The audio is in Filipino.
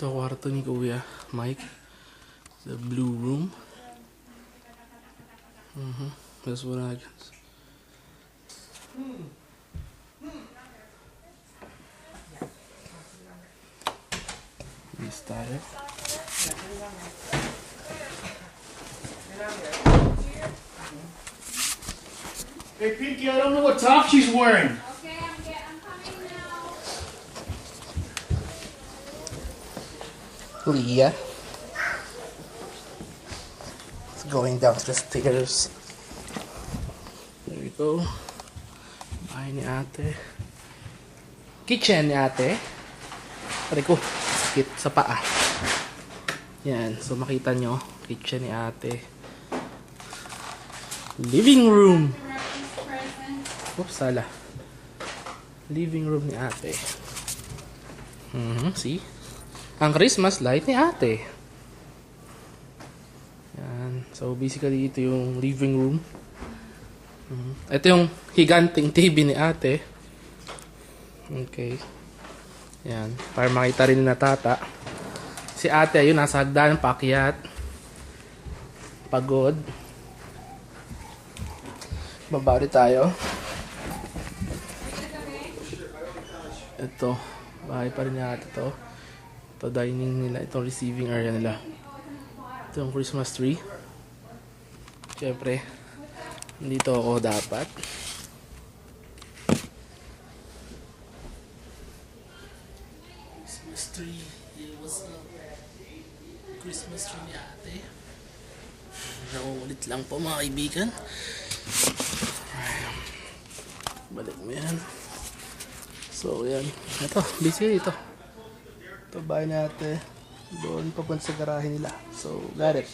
Ito kwarto ni Kuya Mike. The blue room. That's what I guess. This tayo. Hey, Pinky, I don't know what top she's wearing. Okay, I'm coming now. Leah. It's going down to the stairs. There we go. Bahay ni ate. Kitchen ni ate. Pare ko, sakit sa paa. Yan, so makita nyo, kitchen ni ate. Living room. Oops, sala. Living room ni ate. See? Ang Christmas light ni ate. Yan. So, basically, ito yung living room. Ito yung higanting TV ni ate. Okay. Yan. Para makita rin na tata. Si ate, ayun, nasa hagdan, paakyat. Pagod. Baba ulit tayo. Ito. Bahay pa rin yata ito. Ito dining nila. Itong receiving area nila. Ito yung Christmas tree. Siyempre, dito ako dapat. Christmas tree. It was a Christmas tree ni ate. Nauulit lang po mga kaibigan. Balik mo yan. So, yan. Ito, basically ito. Ito bahay natin. Doon papunta sa garahe nila. So, got it.